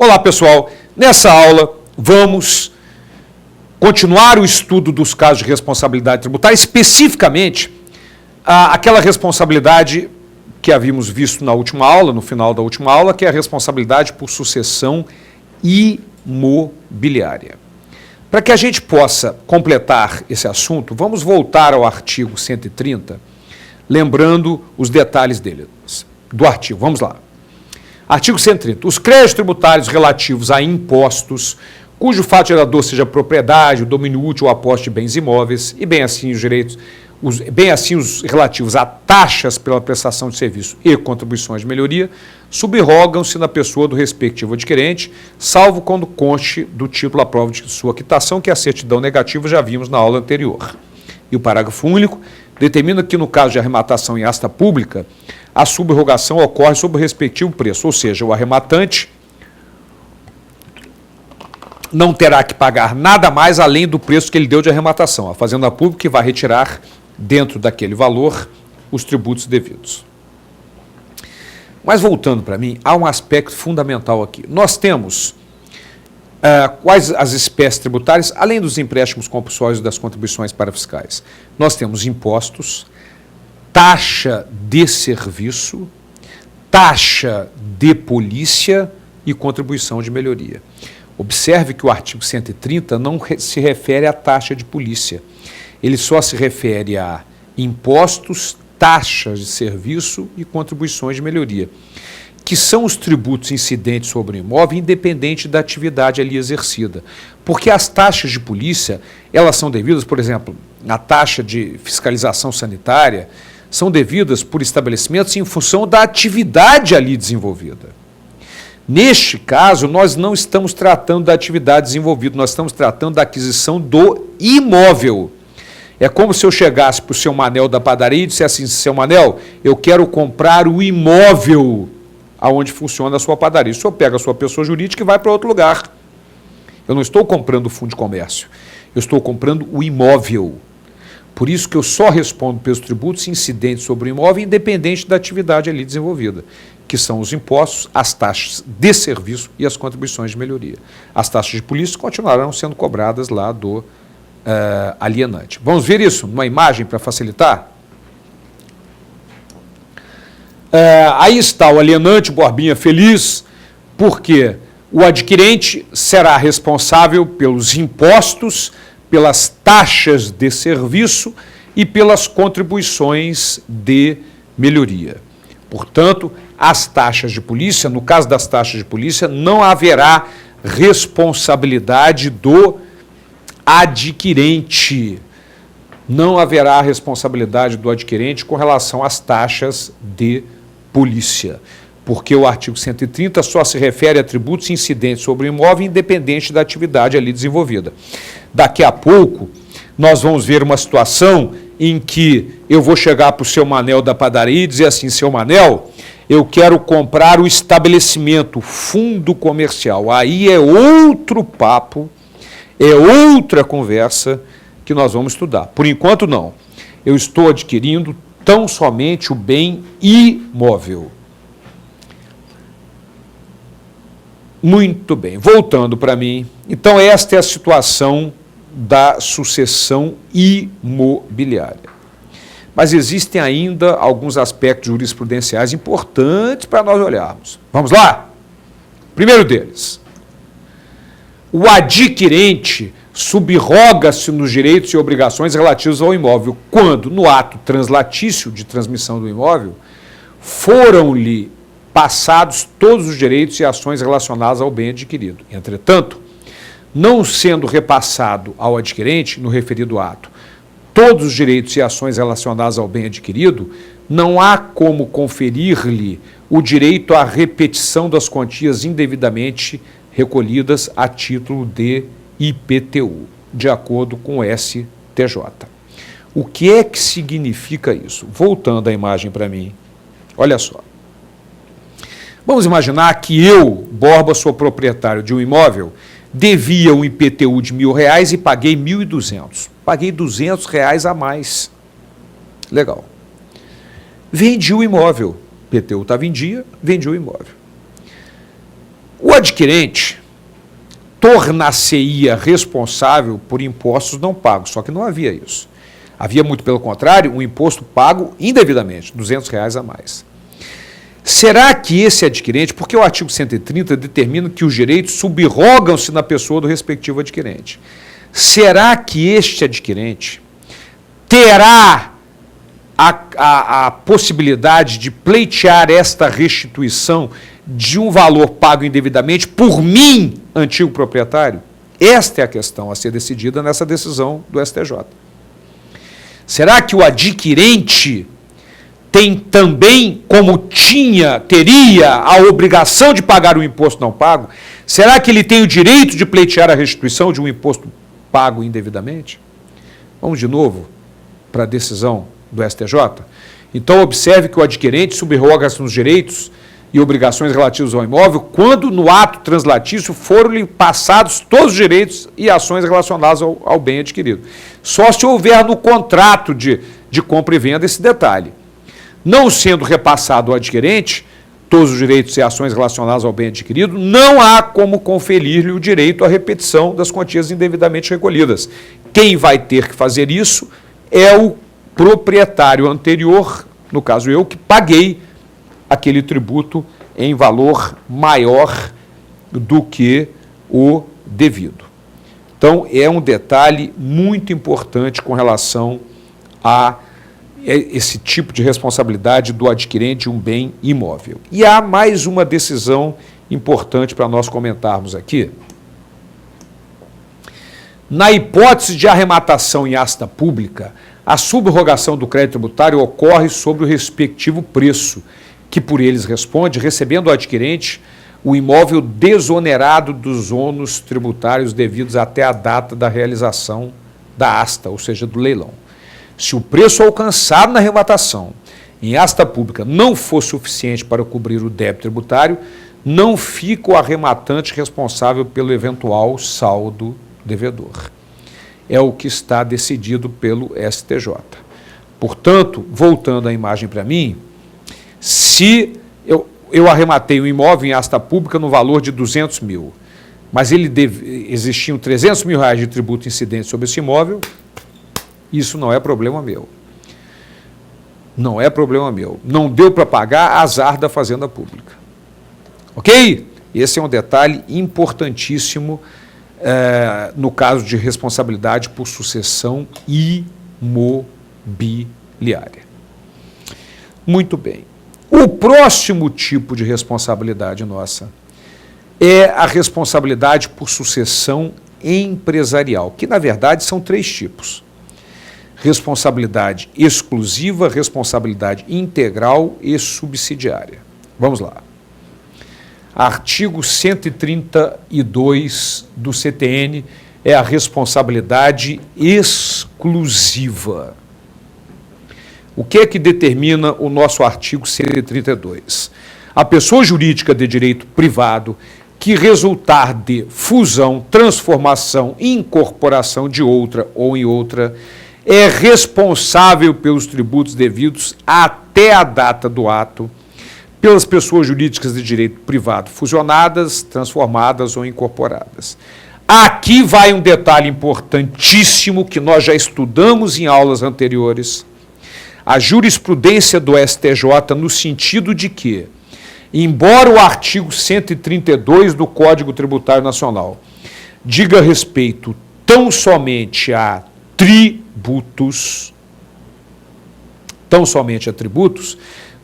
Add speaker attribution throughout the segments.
Speaker 1: Olá, pessoal. Nessa aula, vamos continuar o estudo dos casos de responsabilidade tributária, especificamente aquela responsabilidade que havíamos visto na última aula, no final da última aula, que é a responsabilidade por sucessão imobiliária. Para que a gente possa completar esse assunto, vamos voltar ao artigo 130, lembrando os detalhes dele, do artigo. Vamos lá. Artigo 130. Os créditos tributários relativos a impostos, cujo fato gerador seja propriedade, o domínio útil ou a posse de bens imóveis, e bem assim os direitos, os relativos a taxas pela prestação de serviço e contribuições de melhoria, subrogam-se na pessoa do respectivo adquirente, salvo quando conste do título a prova de sua quitação, que a certidão negativa já vimos na aula anterior. E o parágrafo único determina que, no caso de arrematação em asta pública, a subrogação ocorre sob o respectivo preço, ou seja, o arrematante não terá que pagar nada mais além do preço que ele deu de arrematação. A Fazenda Pública vai retirar, dentro daquele valor, os tributos devidos. Mas, voltando para mim, há um aspecto fundamental aqui. Nós temos quais as espécies tributárias, além dos empréstimos compulsórios e das contribuições parafiscais. Nós temos impostos, taxa de serviço, taxa de polícia e contribuição de melhoria. Observe que o artigo 130 não se refere à taxa de polícia. Ele só se refere a impostos, taxas de serviço e contribuições de melhoria, que são os tributos incidentes sobre o imóvel, independente da atividade ali exercida. Porque as taxas de polícia, elas são devidas, por exemplo, a taxa de fiscalização sanitária, são devidas por estabelecimentos em função da atividade ali desenvolvida. Neste caso, nós não estamos tratando da atividade desenvolvida, nós estamos tratando da aquisição do imóvel. É como se eu chegasse para o seu Manel da padaria e dissesse assim: seu Manel, eu quero comprar o imóvel aonde funciona a sua padaria. O senhor pega a sua pessoa jurídica e vai para outro lugar. Eu não estou comprando o fundo de comércio, eu estou comprando o imóvel. Por isso que eu só respondo pelos tributos incidentes sobre o imóvel, independente da atividade ali desenvolvida, que são os impostos, as taxas de serviço e as contribuições de melhoria. As taxas de polícia continuarão sendo cobradas lá do alienante. Vamos ver isso numa imagem para facilitar? Aí está o alienante, Borbinha feliz, porque o adquirente será responsável pelos impostos, pelas taxas de serviço e pelas contribuições de melhoria. Portanto, as taxas de polícia, no caso das taxas de polícia, não haverá responsabilidade do adquirente. Não haverá responsabilidade do adquirente com relação às taxas de polícia, porque o artigo 130 só se refere a tributos incidentes sobre o imóvel, independente da atividade ali desenvolvida. Daqui a pouco, nós vamos ver uma situação em que eu vou chegar para o seu Manel da padaria e dizer assim: seu Manel, eu quero comprar o estabelecimento, fundo comercial. Aí é outro papo, é outra conversa que nós vamos estudar. Por enquanto, não. Eu estou adquirindo tão somente o bem imóvel. Muito bem, voltando para mim. Então, esta é a situação da sucessão imobiliária. Mas existem ainda alguns aspectos jurisprudenciais importantes para nós olharmos. Vamos lá? Primeiro deles, o adquirente subroga-se nos direitos e obrigações relativos ao imóvel quando, no ato translatício de transmissão do imóvel, foram-lhe passados todos os direitos e ações relacionados ao bem adquirido. Entretanto, não sendo repassado ao adquirente, no referido ato, todos os direitos e ações relacionados ao bem adquirido, não há como conferir-lhe o direito à repetição das quantias indevidamente recolhidas a título de IPTU, de acordo com o STJ. O que é que significa isso? Voltando a imagem para mim, olha só. Vamos imaginar que eu, Borba, sou proprietário de um imóvel, devia um IPTU de R$1.000 e paguei 1.200. Paguei R$200 a mais. Legal. Vendi o imóvel. IPTU estava em dia, vendi o imóvel. O adquirente tornar-se-ia responsável por impostos não pagos, só que não havia isso. Havia, muito pelo contrário, um imposto pago indevidamente, R$200 a mais. Será que esse adquirente, porque o artigo 130 determina que os direitos subrogam-se na pessoa do respectivo adquirente, será que este adquirente terá a possibilidade de pleitear esta restituição de um valor pago indevidamente por mim, antigo proprietário? Esta é a questão a ser decidida nessa decisão do STJ. Será que o adquirente tem também, como teria a obrigação de pagar o imposto não pago? Será que ele tem o direito de pleitear a restituição de um imposto pago indevidamente? Vamos de novo para a decisão do STJ? Então, observe que o adquirente subroga-se nos direitos e obrigações relativos ao imóvel quando no ato translatício foram-lhe passados todos os direitos e ações relacionadas ao bem adquirido. Só se houver no contrato de compra e venda esse detalhe. Não sendo repassado ao adquirente todos os direitos e ações relacionadas ao bem adquirido, não há como conferir-lhe o direito à repetição das quantias indevidamente recolhidas. Quem vai ter que fazer isso é o proprietário anterior, no caso eu, que paguei aquele tributo em valor maior do que o devido. Então, é um detalhe muito importante com relação a esse tipo de responsabilidade do adquirente de um bem imóvel. E há mais uma decisão importante para nós comentarmos aqui. Na hipótese de arrematação em asta pública, a subrogação do crédito tributário ocorre sobre o respectivo preço, que por eles responde, recebendo o adquirente o imóvel desonerado dos ônus tributários devidos até a data da realização da asta, ou seja, do leilão. Se o preço alcançado na arrematação em asta pública não for suficiente para cobrir o débito tributário, não fica o arrematante responsável pelo eventual saldo devedor. É o que está decidido pelo STJ. Portanto, voltando a imagem para mim, se eu arrematei um imóvel em asta pública no valor de 200 mil, mas existiam 300 mil reais de tributo incidente sobre esse imóvel, isso não é problema meu. Não é problema meu. Não deu para pagar, azar da Fazenda Pública. Ok? Esse é um detalhe importantíssimo no caso de responsabilidade por sucessão imobiliária. Muito bem. O próximo tipo de responsabilidade nossa é a responsabilidade por sucessão empresarial, que na verdade são 3 tipos. Responsabilidade exclusiva, responsabilidade integral e subsidiária. Vamos lá. Artigo 132 do CTN é a responsabilidade exclusiva. O que é que determina o nosso artigo 132? A pessoa jurídica de direito privado que resultar de fusão, transformação, incorporação de outra ou em outra é responsável pelos tributos devidos até a data do ato pelas pessoas jurídicas de direito privado fusionadas, transformadas ou incorporadas. Aqui vai um detalhe importantíssimo que nós já estudamos em aulas anteriores. A jurisprudência do STJ no sentido de que, embora o artigo 132 do Código Tributário Nacional diga respeito tão somente a tributos,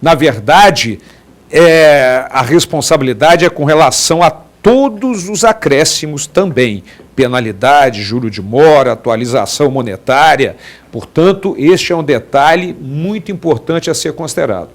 Speaker 1: na verdade, a responsabilidade é com relação a todos os acréscimos também, penalidade, juro de mora, atualização monetária. Portanto, este é um detalhe muito importante a ser considerado.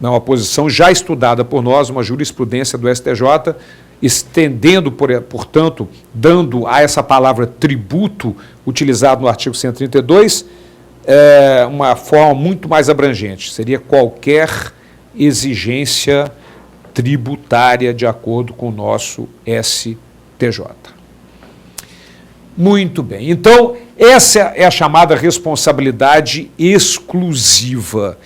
Speaker 1: É uma posição já estudada por nós, uma jurisprudência do STJ, estendendo, portanto, dando a essa palavra tributo, utilizado no artigo 132, uma forma muito mais abrangente. Seria qualquer exigência tributária de acordo com o nosso STJ. Muito bem. Então, essa é a chamada responsabilidade exclusiva.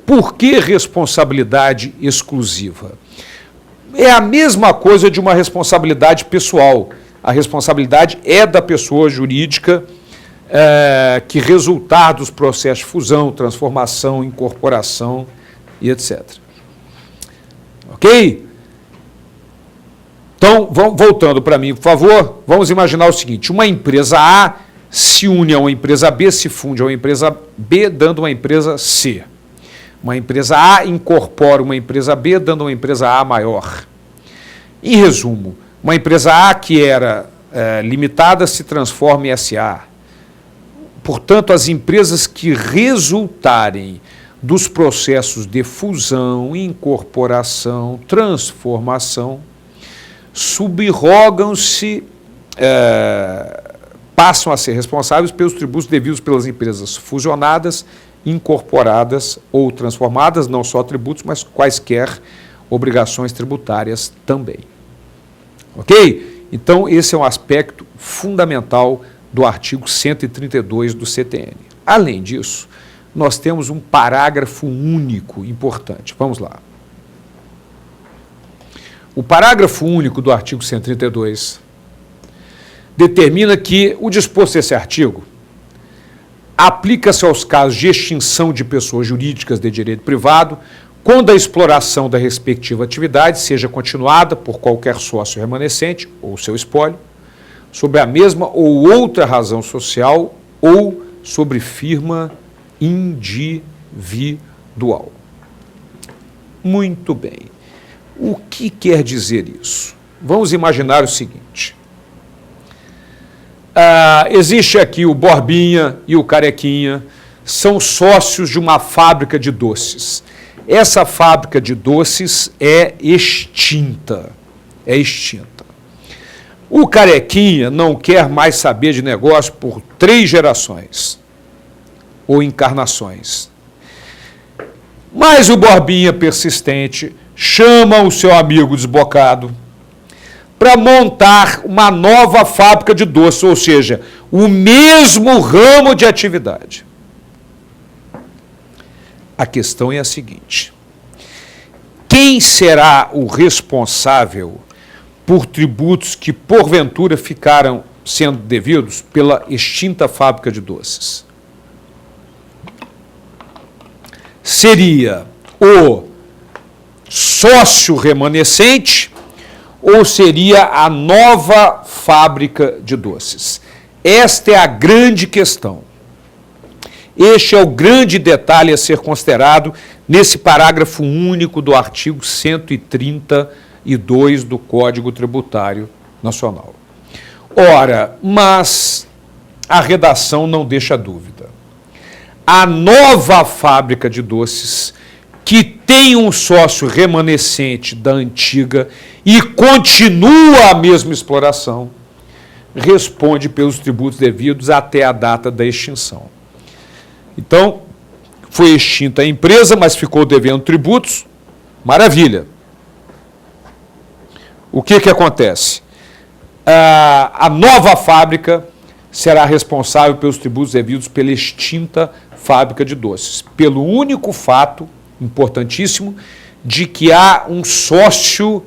Speaker 1: Por que responsabilidade exclusiva? É a mesma coisa de uma responsabilidade pessoal. A responsabilidade é da pessoa jurídica que resultar dos processos de fusão, transformação, incorporação e etc. Ok? Então, voltando para mim, por favor, vamos imaginar o seguinte: uma empresa A se une a uma empresa B, se funde a uma empresa B, dando uma empresa C. Uma empresa A incorpora uma empresa B, dando uma empresa A maior. Em resumo, uma empresa A que era limitada se transforma em SA. Portanto, as empresas que resultarem dos processos de fusão, incorporação, transformação, subrogam-se, passam a ser responsáveis pelos tributos devidos pelas empresas fusionadas, incorporadas ou transformadas, não só tributos, mas quaisquer obrigações tributárias também. Ok? Então, esse é um aspecto fundamental do artigo 132 do CTN. Além disso, nós temos um parágrafo único importante. Vamos lá. O parágrafo único do artigo 132 determina que o disposto desse artigo aplica-se aos casos de extinção de pessoas jurídicas de direito privado, quando a exploração da respectiva atividade seja continuada por qualquer sócio remanescente ou seu espólio, sobre a mesma ou outra razão social ou sobre firma individual. Muito bem. O que quer dizer isso? Vamos imaginar o seguinte. Existe aqui o Borbinha e o Carequinha, são sócios de uma fábrica de doces. Essa fábrica de doces é extinta. O Carequinha não quer mais saber de negócio por 3 gerações ou encarnações. Mas o Borbinha persistente chama o seu amigo desbocado para montar uma nova fábrica de doces, ou seja, o mesmo ramo de atividade. A questão é a seguinte: quem será o responsável por tributos que, porventura, ficaram sendo devidos pela extinta fábrica de doces? Seria o sócio remanescente ou seria a nova fábrica de doces? Esta é a grande questão. Este é o grande detalhe a ser considerado nesse parágrafo único do artigo 132 do Código Tributário Nacional. Ora, mas a redação não deixa dúvida. A nova fábrica de doces, que tem um sócio remanescente da antiga e continua a mesma exploração, responde pelos tributos devidos até a data da extinção. Então, foi extinta a empresa, mas ficou devendo tributos. Maravilha. O que acontece? A nova fábrica será responsável pelos tributos devidos pela extinta fábrica de doces, pelo único fato importantíssimo de que há um sócio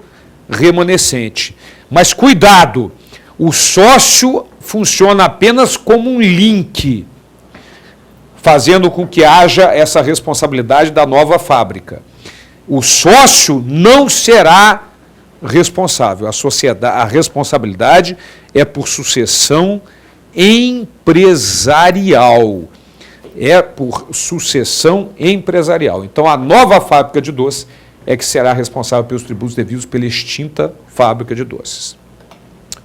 Speaker 1: remanescente. Mas cuidado, o sócio funciona apenas como um link, fazendo com que haja essa responsabilidade da nova fábrica. O sócio não será responsável. A responsabilidade é por sucessão empresarial. Então, a nova fábrica de doces é que será responsável pelos tributos devidos pela extinta fábrica de doces.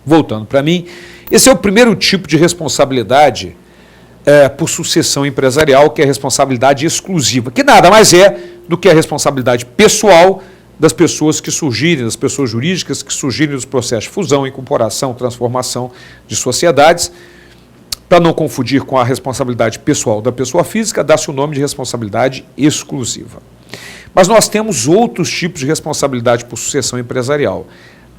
Speaker 1: Voltando para mim, esse é o primeiro tipo de responsabilidade por sucessão empresarial, que é a responsabilidade exclusiva, que nada mais é do que a responsabilidade pessoal das pessoas que surgirem, das pessoas jurídicas que surgirem dos processos de fusão, incorporação, transformação de sociedades. Para não confundir com a responsabilidade pessoal da pessoa física, dá-se o nome de responsabilidade exclusiva. Mas nós temos outros tipos de responsabilidade por sucessão empresarial.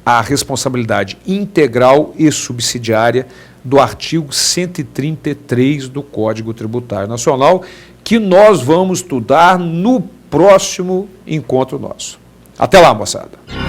Speaker 1: A responsabilidade integral e subsidiária do artigo 133 do Código Tributário Nacional, que nós vamos estudar no próximo encontro nosso. Até lá, moçada!